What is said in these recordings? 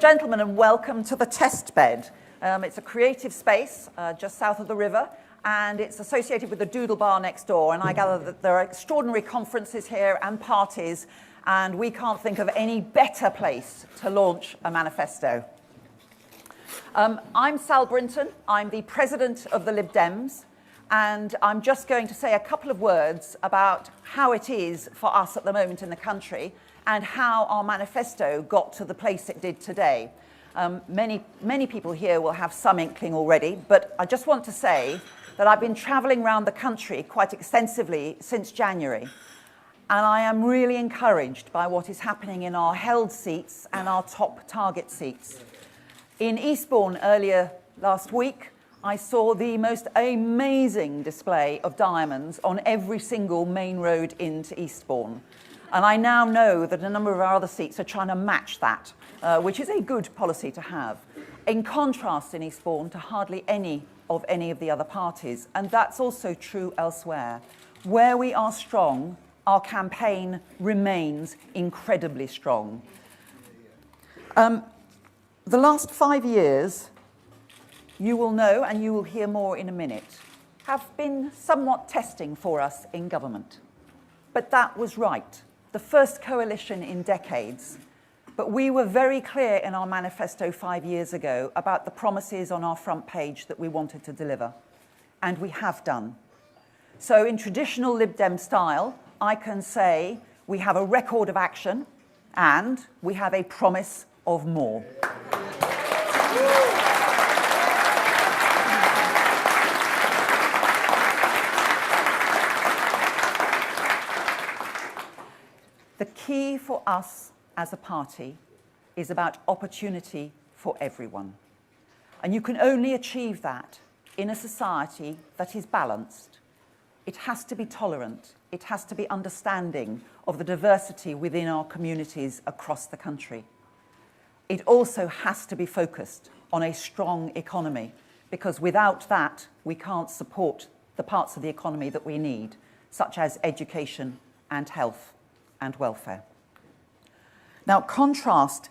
gentlemen, and welcome to the Test Bed. It's a creative space just south of the river, and it's associated with the Doodle Bar next door. And I gather that there are extraordinary conferences here and parties, and we can't think of any better place to launch a manifesto. I'm Sal Brinton. I'm the president of the Lib Dems, and I'm just going to say a couple of words about how it is for us at the moment in the country and how our manifesto got to the place it did today. Many people here will have some inkling already, but I just want to say that I've been travelling around the country quite extensively since January, and I am really encouraged by what is happening in our held seats and our top target seats. In Eastbourne earlier last week, I saw the most amazing display of diamonds on every single main road into Eastbourne. And I now know that a number of our other seats are trying to match that, which is a good policy to have. In contrast in Eastbourne to hardly any of the other parties. And that's also true elsewhere. Where we are strong, our campaign remains incredibly strong. The last 5 years, you will know, and you will hear more in a minute, have been somewhat testing for us in government. But that was right. The first coalition in decades. But we were very clear in our manifesto 5 years ago about the promises on our front page that we wanted to deliver. And we have done. So in traditional Lib Dem style, I can say we have a record of action and we have a promise of more. The key for us as a party is about opportunity for everyone. And you can only achieve that in a society that is balanced. It has to be tolerant. It has to be understanding of the diversity within our communities across the country. It also has to be focused on a strong economy, because without that, we can't support the parts of the economy that we need, such as education and health and welfare. Now, contrast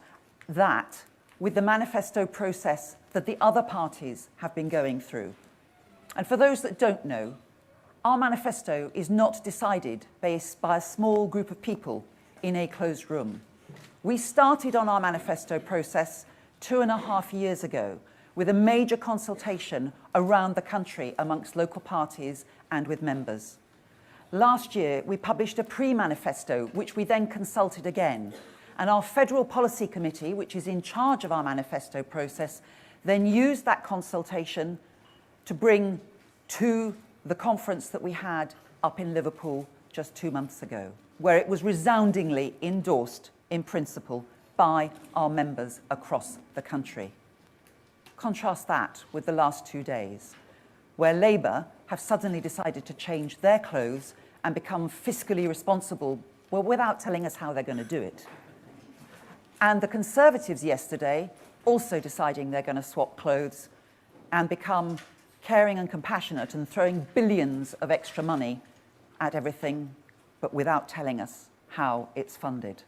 that with the manifesto process that the other parties have been going through. And for those that don't know, our manifesto is not decided based by a small group of people in a closed room. We started on our manifesto process 2.5 years ago with a major consultation around the country amongst local parties and with members. Last year, we published a pre-manifesto, which we then consulted again. And our Federal Policy Committee, which is in charge of our manifesto process, then used that consultation to bring to the conference that we had up in Liverpool just 2 months ago, where it was resoundingly endorsed in principle by our members across the country. Contrast that with the last 2 days, where Labour have suddenly decided to change their clothes and become fiscally responsible, well, without telling us how they're going to do it. And the Conservatives yesterday also deciding they're going to swap clothes and become caring and compassionate and throwing billions of extra money at everything, but without telling us how it's funded.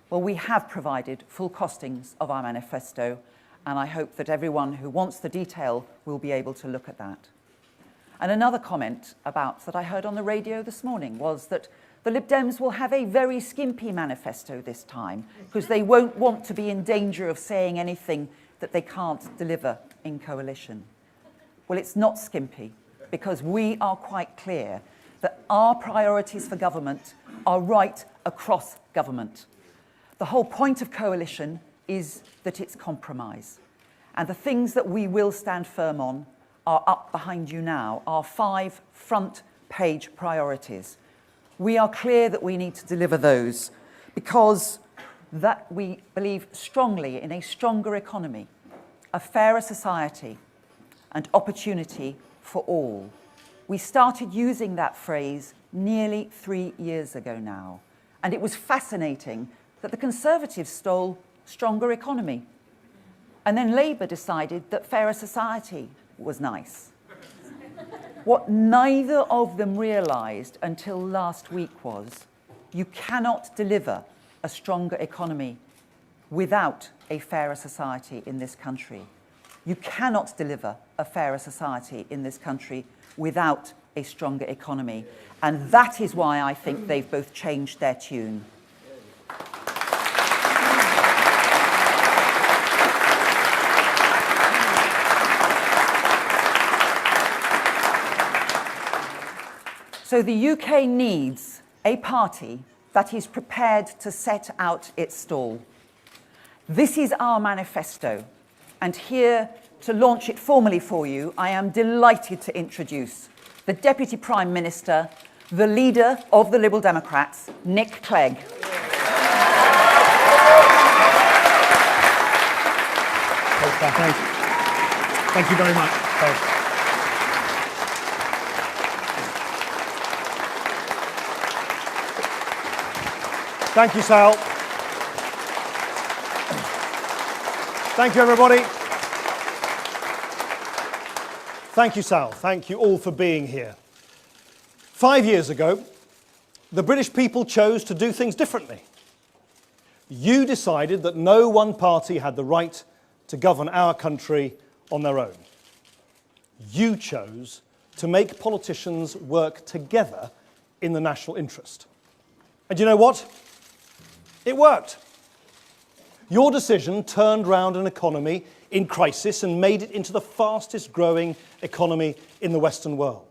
Well, we have provided full costings of our manifesto, and I hope that everyone who wants the detail will be able to look at that. And another comment that I heard on the radio this morning was that the Lib Dems will have a very skimpy manifesto this time because they won't want to be in danger of saying anything that they can't deliver in coalition. Well, it's not skimpy because we are quite clear that our priorities for government are right across government. The whole point of coalition is that it's compromise. And the things that we will stand firm on are up behind you now, our 5 front-page priorities. We are clear that we need to deliver those because that we believe strongly in a stronger economy, a fairer society, and opportunity for all. We started using that phrase nearly 3 years ago now, and it was fascinating that the Conservatives stole stronger economy. And then Labour decided that fairer society was nice. What neither of them realised until last week was you cannot deliver a stronger economy without a fairer society in this country. You cannot deliver a fairer society in this country without a stronger economy. And that is why I think they've both changed their tune. So the UK needs a party that is prepared to set out its stall. This is our manifesto, and here to launch it formally for you, I am delighted to introduce the Deputy Prime Minister, the leader of the Liberal Democrats, Nick Clegg. Thank you very much. Thank you, Sal. Thank you, everybody. Thank you, Sal. Thank you all for being here. 5 years ago, the British people chose to do things differently. You decided that no one party had the right to govern our country on their own. You chose to make politicians work together in the national interest. And you know what? It worked. Your decision turned round an economy in crisis and made it into the fastest growing economy in the Western world.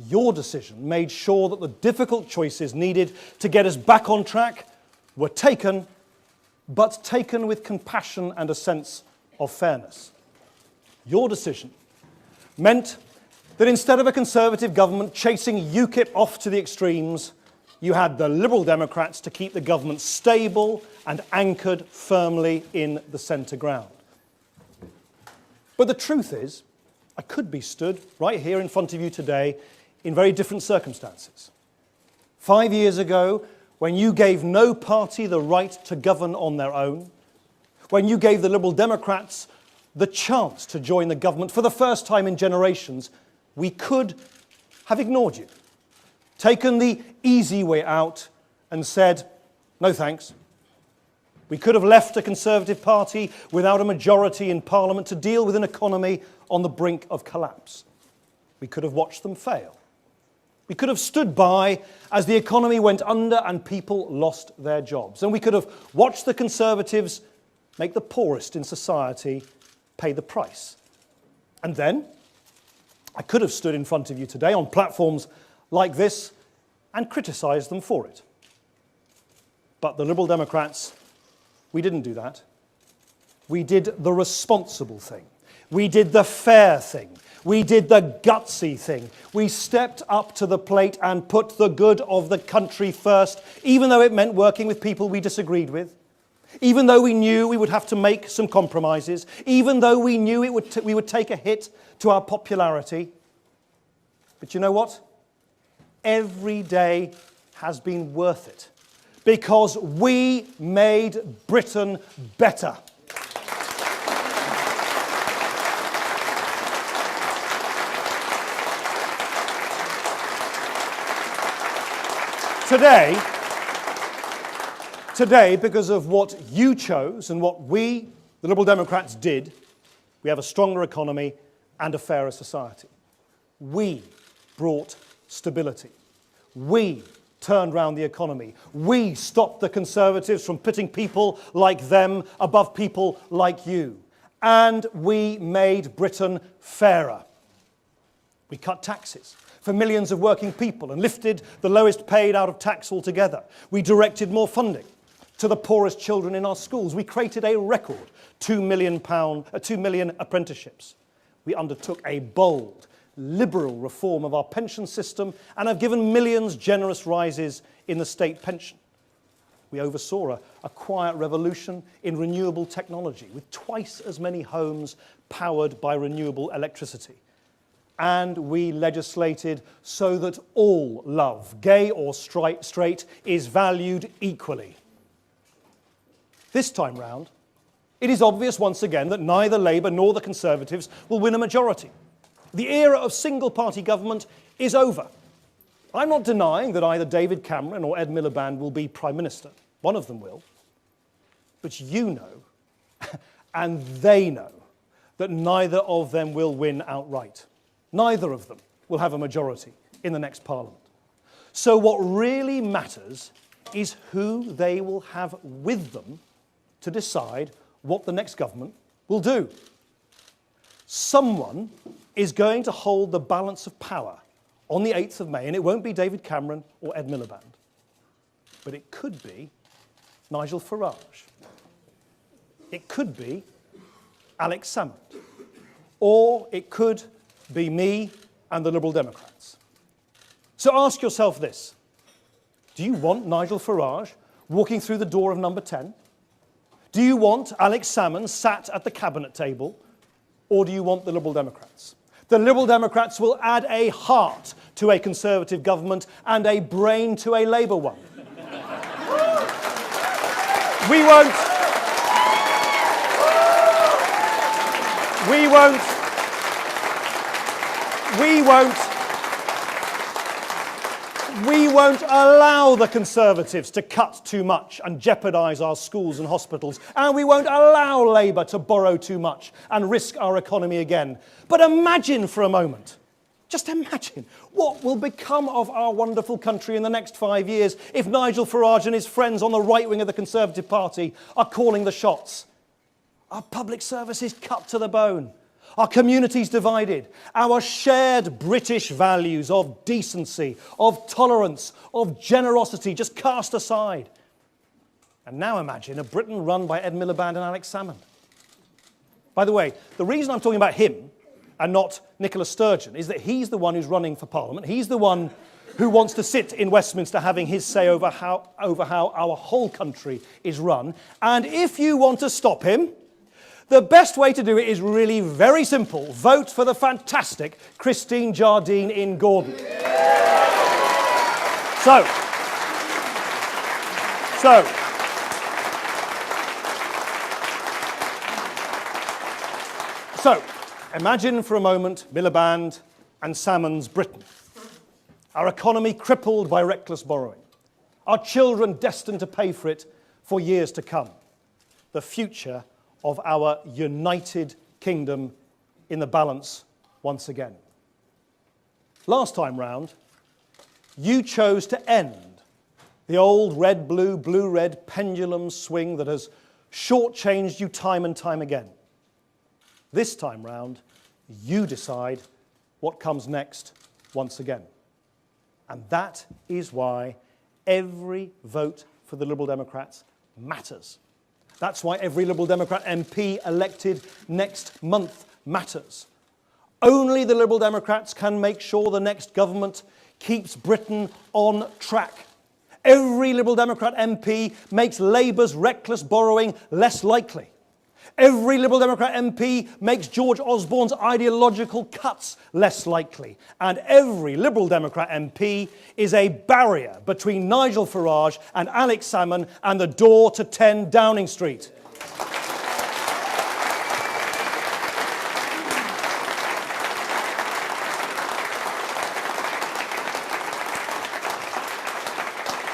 Your decision made sure that the difficult choices needed to get us back on track were taken, but taken with compassion and a sense of fairness. Your decision meant that instead of a Conservative government chasing UKIP off to the extremes, you had the Liberal Democrats to keep the government stable and anchored firmly in the centre ground. But the truth is, I could be stood right here in front of you today in very different circumstances. 5 years ago, when you gave no party the right to govern on their own, when you gave the Liberal Democrats the chance to join the government for the first time in generations, we could have ignored you, taken the easy way out and said, no thanks. We could have left a Conservative Party without a majority in Parliament to deal with an economy on the brink of collapse. We could have watched them fail. We could have stood by as the economy went under and people lost their jobs. And we could have watched the Conservatives make the poorest in society pay the price. And then I could have stood in front of you today on platforms like this and criticised them for it. But the Liberal Democrats, we didn't do that. We did the responsible thing. We did the fair thing. We did the gutsy thing. We stepped up to the plate and put the good of the country first, even though it meant working with people we disagreed with, even though we knew we would have to make some compromises, even though we knew we would take a hit to our popularity. But you know what? Every day has been worth it, because we made Britain better. Today, because of what you chose and what we, the Liberal Democrats, did, we have a stronger economy and a fairer society. We brought stability. We turned round the economy. We stopped the Conservatives from putting people like them above people like you. And we made Britain fairer. We cut taxes for millions of working people and lifted the lowest paid out of tax altogether. We directed more funding to the poorest children in our schools. We created a record 2 million apprenticeships. We undertook a bold, liberal reform of our pension system and have given millions generous rises in the state pension. We oversaw a quiet revolution in renewable technology with twice as many homes powered by renewable electricity. And we legislated so that all love, gay or straight, is valued equally. This time round, it is obvious once again that neither Labour nor the Conservatives will win a majority. The era of single-party government is over. I'm not denying that either David Cameron or Ed Miliband will be Prime Minister. One of them will. But you know, and they know, that neither of them will win outright. Neither of them will have a majority in the next Parliament. So what really matters is who they will have with them to decide what the next government will do. Someone is going to hold the balance of power on the 8th of May, and it won't be David Cameron or Ed Miliband. But it could be Nigel Farage. It could be Alex Salmond. Or it could be me and the Liberal Democrats. So ask yourself this. Do you want Nigel Farage walking through the door of number 10? Do you want Alex Salmond sat at the cabinet table? Or do you want the Liberal Democrats? The Liberal Democrats will add a heart to a Conservative government and a brain to a Labour one. We won't allow the Conservatives to cut too much and jeopardise our schools and hospitals, and we won't allow Labour to borrow too much and risk our economy again. But imagine for a moment, just imagine, what will become of our wonderful country in the next 5 years if Nigel Farage and his friends on the right wing of the Conservative Party are calling the shots. Our public services cut to the bone. Our communities divided. Our shared British values of decency, of tolerance, of generosity just cast aside. And now imagine a Britain run by Ed Miliband and Alex Salmond. By the way, the reason I'm talking about him and not Nicola Sturgeon is that he's the one who's running for Parliament. He's the one who wants to sit in Westminster having his say over how our whole country is run. And if you want to stop him, the best way to do it is really very simple. Vote for the fantastic Christine Jardine in Gordon. So, imagine for a moment Miliband and Salmond's Britain. Our economy crippled by reckless borrowing. Our children destined to pay for it for years to come. The future of our united kingdom in the balance once again. Last time round, you chose to end the old red-blue, blue-red pendulum swing that has shortchanged you time and time again. This time round, you decide what comes next once again. And that is why every vote for the Liberal Democrats matters. That's why every Liberal Democrat MP elected next month matters. Only the Liberal Democrats can make sure the next government keeps Britain on track. Every Liberal Democrat MP makes Labour's reckless borrowing less likely. Every Liberal Democrat MP makes George Osborne's ideological cuts less likely. And every Liberal Democrat MP is a barrier between Nigel Farage and Alex Salmond and the door to 10 Downing Street.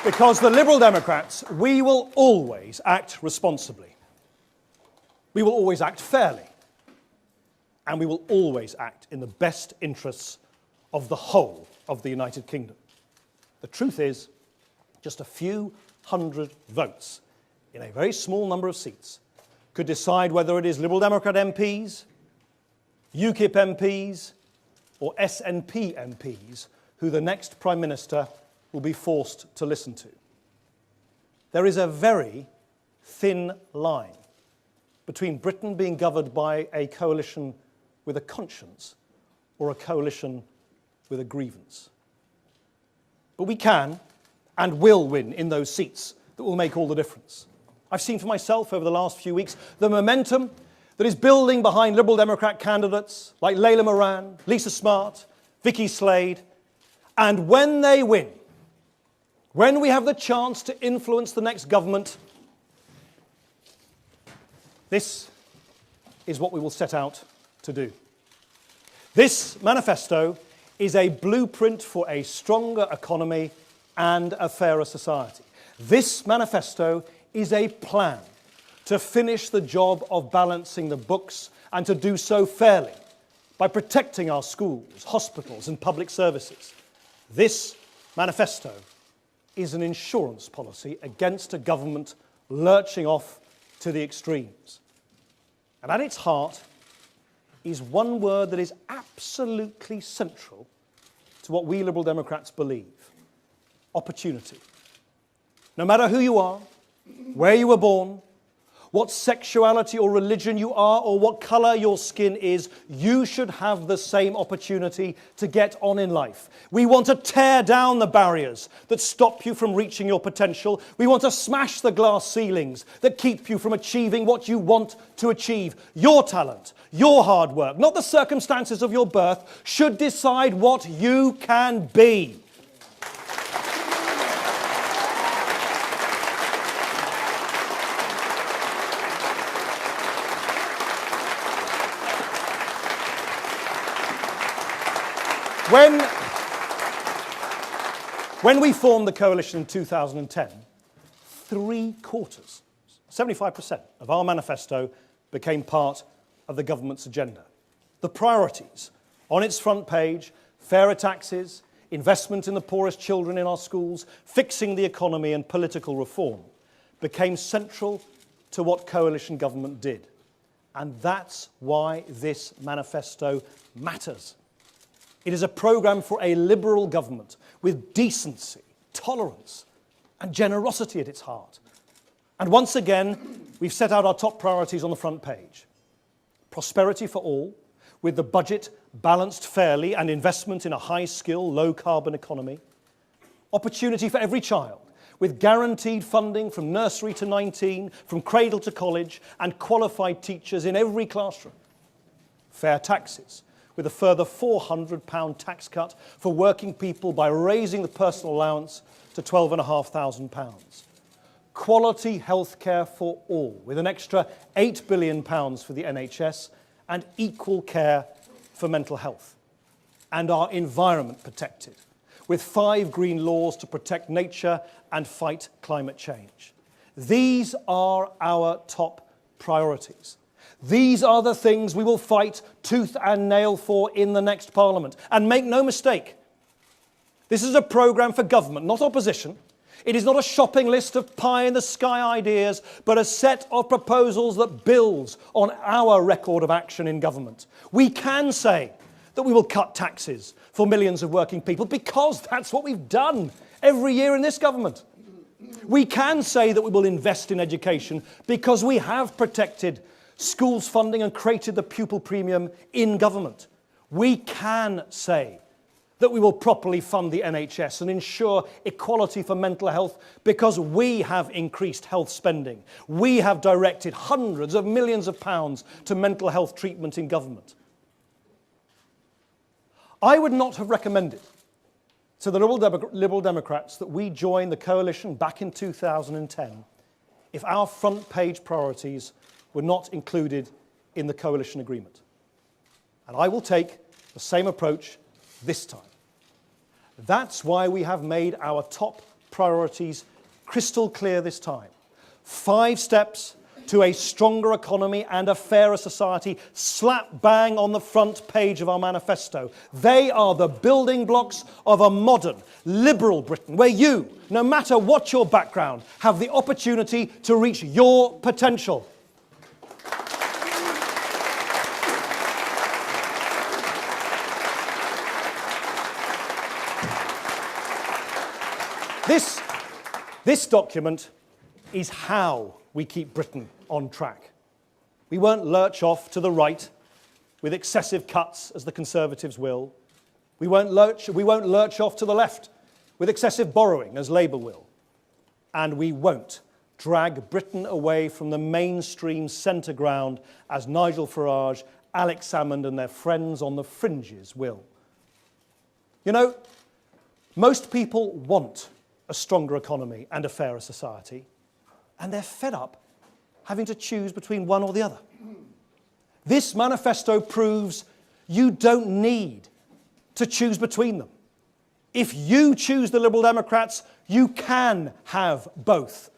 Because the Liberal Democrats, we will always act responsibly. We will always act fairly, and we will always act in the best interests of the whole of the United Kingdom. The truth is, just a few hundred votes in a very small number of seats could decide whether it is Liberal Democrat MPs, UKIP MPs, or SNP MPs who the next Prime Minister will be forced to listen to. There is a very thin line between Britain being governed by a coalition with a conscience or a coalition with a grievance. But we can and will win in those seats that will make all the difference. I've seen for myself over the last few weeks the momentum that is building behind Liberal Democrat candidates like Layla Moran, Lisa Smart, Vicky Slade. And when they win, when we have the chance to influence the next government, this is what we will set out to do. This manifesto is a blueprint for a stronger economy and a fairer society. This manifesto is a plan to finish the job of balancing the books and to do so fairly by protecting our schools, hospitals and public services. This manifesto is an insurance policy against a government lurching off to the extremes. And at its heart is one word that is absolutely central to what we Liberal Democrats believe: opportunity. No matter who you are, where you were born, what sexuality or religion you are, or what colour your skin is, you should have the same opportunity to get on in life. We want to tear down the barriers that stop you from reaching your potential. We want to smash the glass ceilings that keep you from achieving what you want to achieve. Your talent, your hard work, not the circumstances of your birth, should decide what you can be. When we formed the coalition in 2010, 3/4, 75% of our manifesto became part of the government's agenda. The priorities on its front page: fairer taxes, investment in the poorest children in our schools, fixing the economy and political reform, became central to what coalition government did. And that's why this manifesto matters. It is a programme for a liberal government with decency, tolerance and generosity at its heart. And once again, we've set out our top priorities on the front page. Prosperity for all, with the budget balanced fairly and investment in a high-skill, low-carbon economy. Opportunity for every child, with guaranteed funding from nursery to 19, from cradle to college, and qualified teachers in every classroom. Fair taxes, with a further £400 tax cut for working people by raising the personal allowance to £12,500. Quality healthcare for all, with an extra £8 billion for the NHS and equal care for mental health. And our environment protected, with 5 green laws to protect nature and fight climate change. These are our top priorities. These are the things we will fight tooth and nail for in the next Parliament. And make no mistake, this is a programme for government, not opposition. It is not a shopping list of pie-in-the-sky ideas, but a set of proposals that builds on our record of action in government. We can say that we will cut taxes for millions of working people because that's what we've done every year in this government. We can say that we will invest in education because we have protected schools funding and created the pupil premium in government. We can say that we will properly fund the NHS and ensure equality for mental health because we have increased health spending. We have directed hundreds of millions of pounds to mental health treatment in government. I would not have recommended to the Liberal Democrats that we join the coalition back in 2010 if our front page priorities were not included in the coalition agreement. And I will take the same approach this time. That's why we have made our top priorities crystal clear this time. 5 steps to a stronger economy and a fairer society, slap bang on the front page of our manifesto. They are the building blocks of a modern, liberal Britain, where you, no matter what your background, have the opportunity to reach your potential. This document is how we keep Britain on track. We won't lurch off to the right with excessive cuts as the Conservatives will. We won't lurch off to the left with excessive borrowing as Labour will. And we won't drag Britain away from the mainstream centre ground as Nigel Farage, Alex Salmond and their friends on the fringes will. You know, most people want a stronger economy and a fairer society, and they're fed up having to choose between one or the other. This manifesto proves you don't need to choose between them. If you choose the Liberal Democrats, you can have both.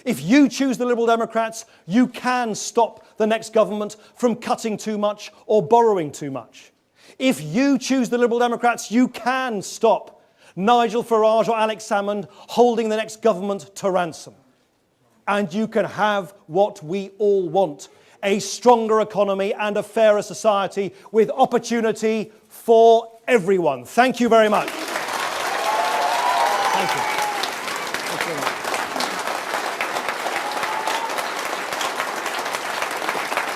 If you choose the Liberal Democrats, you can stop the next government from cutting too much or borrowing too much. If you choose the Liberal Democrats, you can stop Nigel Farage or Alex Salmond holding the next government to ransom. And you can have what we all want, a stronger economy and a fairer society with opportunity for everyone. Thank you very much. Thank you. Thank you very much.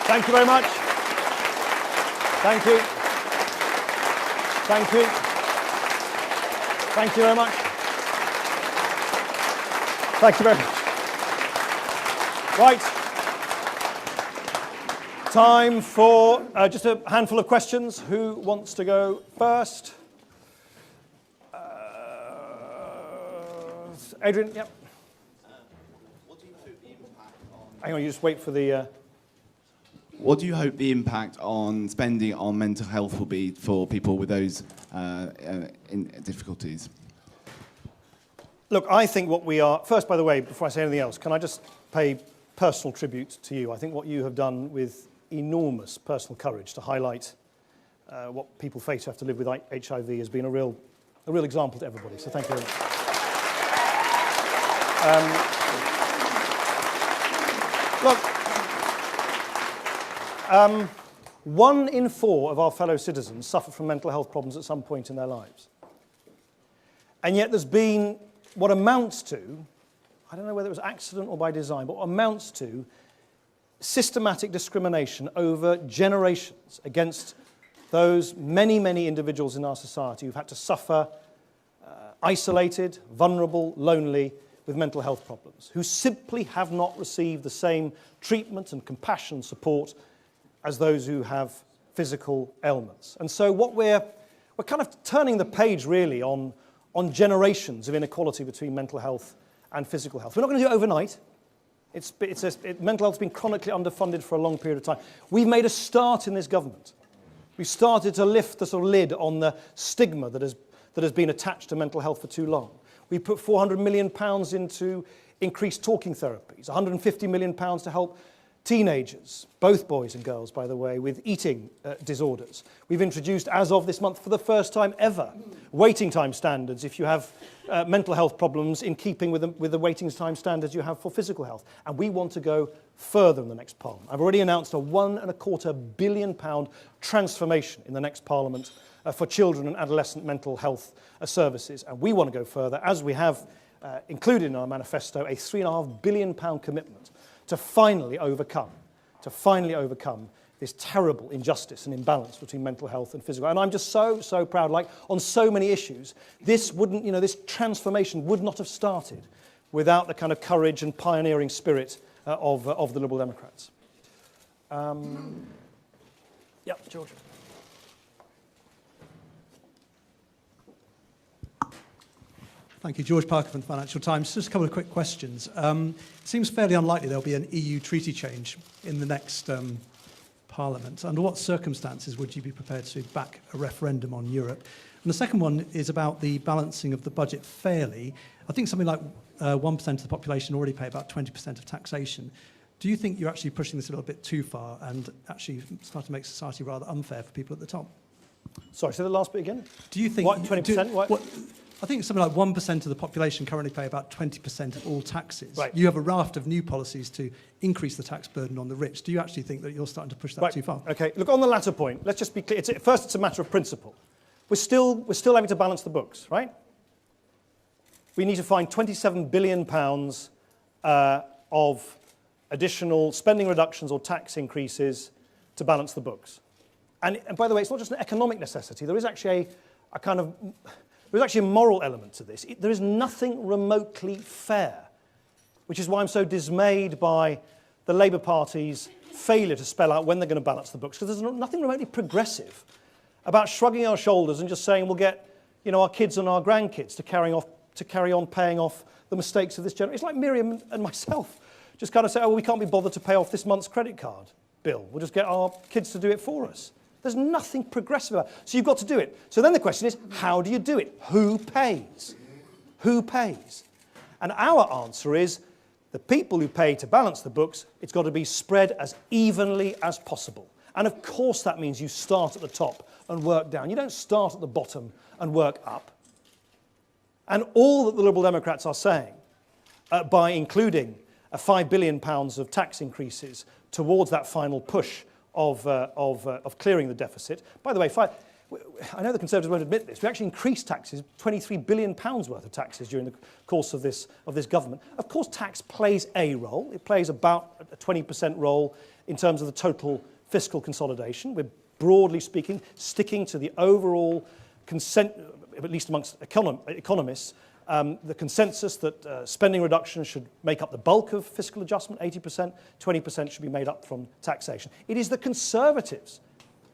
Thank you very much. Thank you. Thank you. Thank you very much. Thank you very much. Right. Time for just a handful of questions. Who wants to go first? Adrian, yep. What do you hope the impact on... Hang on, you just wait for the... What do you hope the impact on spending on mental health will be for people with those difficulties? Look, I think what we are... First, by the way, before I say anything else, can I just pay personal tribute to you? I think what you have done with enormous personal courage to highlight what people face who have to live with HIV has been a real example to everybody. So thank you very much. Look, 1 in 4 of our fellow citizens suffer from mental health problems at some point in their lives. And yet there's been what amounts to, I don't know whether it was accident or by design, but what amounts to systematic discrimination over generations against those many, many individuals in our society who've had to suffer isolated, vulnerable, lonely, with mental health problems, who simply have not received the same treatment and compassion and support as those who have physical ailments. And so what we're kind of turning the page really on generations of inequality between mental health and physical health. We're not going to do it overnight. Mental health has been chronically underfunded for a long period of time. We've made a start in this government. We've started to lift the sort of lid on the stigma that has been attached to mental health for too long. We put £400 million into increased talking therapies, £150 million to help teenagers, both boys and girls, by the way, with eating disorders. We've introduced, as of this month, for the first time ever, waiting time standards if you have mental health problems in keeping with the waiting time standards you have for physical health. And we want to go further in the next Parliament. I've already announced a £1.25 billion transformation in the next Parliament for children and adolescent mental health services. And we want to go further, as we have included in our manifesto, a £3.5 billion commitment to finally overcome this terrible injustice and imbalance between mental health and physical. And I'm just so proud, like on so many issues, this transformation would not have started without the kind of courage and pioneering spirit of the Liberal Democrats. Yeah, George. Thank you. George Parker from the Financial Times. Just a couple of quick questions. It seems fairly unlikely there'll be an EU treaty change in the next Parliament. Under what circumstances would you be prepared to back a referendum on Europe? And the second one is about the balancing of the budget fairly. I think something like 1% of the population already pay about 20% of taxation. Do you think you're actually pushing this a little bit too far and actually start to make society rather unfair for people at the top? Sorry, say the last bit again. Do you think... What, 20%? I think something like 1% of the population currently pay about 20% of all taxes. Right. You have a raft of new policies to increase the tax burden on the rich. Do you actually think that you're starting to push that too far? Okay, look, on the latter point, let's just be clear. First, it's a matter of principle. We're still having to balance the books, right? We need to find £27 billion of additional spending reductions or tax increases to balance the books. And by the way, it's not just an economic necessity. There is actually there's actually a moral element to this. There is nothing remotely fair, which is why I'm so dismayed by the Labour Party's failure to spell out when they're going to balance the books, because there's nothing remotely progressive about shrugging our shoulders and just saying we'll get our kids and our grandkids to carry on paying off the mistakes of this generation. It's like Miriam and myself just kind of say, we can't be bothered to pay off this month's credit card bill. We'll just get our kids to do it for us. There's nothing progressive about it. So you've got to do it. So then the question is, how do you do it? Who pays? Who pays? And our answer is The people who pay to balance the books, it's got to be spread as evenly as possible. And of course that means you start at the top and work down. You don't start at the bottom and work up. And all that the Liberal Democrats are saying, by including £5 billion of tax increases towards that final push of clearing the deficit. By the way, I know the Conservatives won't admit this. We actually increased taxes, £23 billion worth of taxes during the course of this government. Of course, tax plays a role. It plays about a 20% role in terms of the total fiscal consolidation. We're, broadly speaking, sticking to the overall consent, at least amongst economists, the consensus that spending reduction should make up the bulk of fiscal adjustment, 80%, 20% should be made up from taxation. It is the Conservatives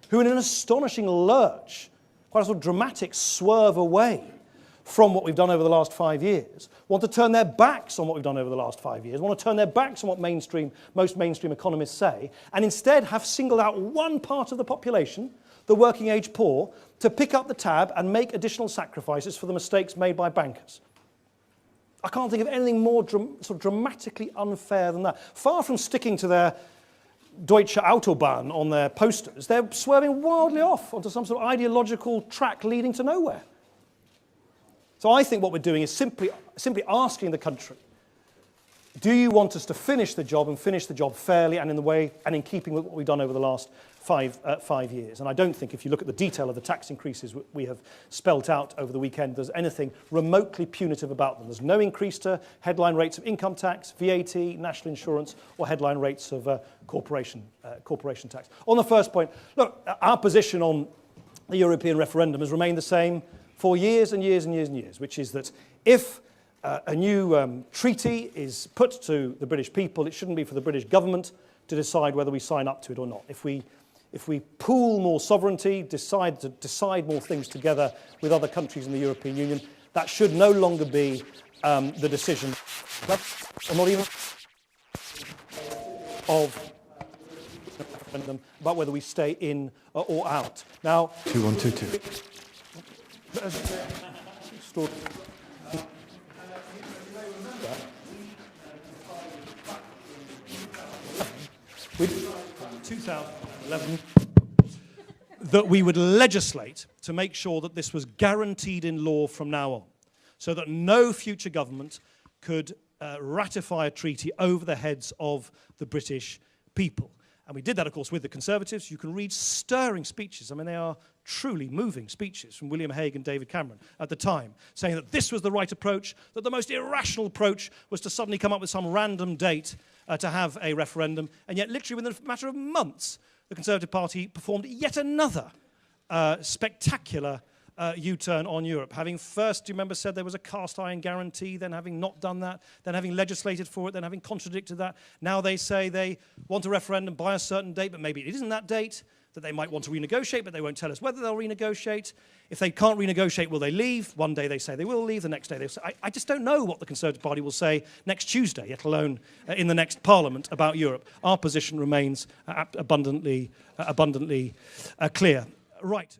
who, in an astonishing lurch, quite a sort of dramatic swerve away from what we've done over the last 5 years, want to turn their backs on what we've done over the last 5 years, want to turn their backs on what most mainstream economists say, and instead have singled out one part of the population, the working age poor, to pick up the tab and make additional sacrifices for the mistakes made by bankers. I can't think of anything more sort of dramatically unfair than that. Far from sticking to their Deutsche Autobahn on their posters, they're swerving wildly off onto some sort of ideological track leading to nowhere. So I think what we're doing is simply asking the country, do you want us to finish the job and finish the job fairly and in the way and in keeping with what we've done over the last 5 years? And I don't think, if you look at the detail of the tax increases we have spelt out over the weekend, there's anything remotely punitive about them. There's no increase to headline rates of income tax, VAT, national insurance, or headline rates of corporation tax. On the first point, look, our position on the European referendum has remained the same for years and years and years and years, which is that if a new treaty is put to the British people, it shouldn't be for the British government to decide whether we sign up to it or not. If we pool more sovereignty, decide more things together with other countries in the European Union, that should no longer be the decision, or not even of referendum about whether we stay in or out. Now, 2122. With 2011, that we would legislate to make sure that this was guaranteed in law from now on, so that no future government could ratify a treaty over the heads of the British people. And we did that, of course, with the Conservatives. You can read stirring speeches. I mean, they are truly moving speeches from William Hague and David Cameron at the time, saying that this was the right approach, that the most irrational approach was to suddenly come up with some random date to have a referendum. And yet, literally within a matter of months, the Conservative Party performed yet another spectacular U-turn on Europe. Having first, do you remember, said there was a cast iron guarantee, then having not done that, then having legislated for it, then having contradicted that. Now they say they want a referendum by a certain date, but maybe it isn't that date, that they might want to renegotiate, but they won't tell us whether they'll renegotiate. If they can't renegotiate, will they leave? One day they say they will leave, the next day they'll say... I just don't know what the Conservative Party will say next Tuesday, let alone in the next Parliament about Europe. Our position remains abundantly clear. Right.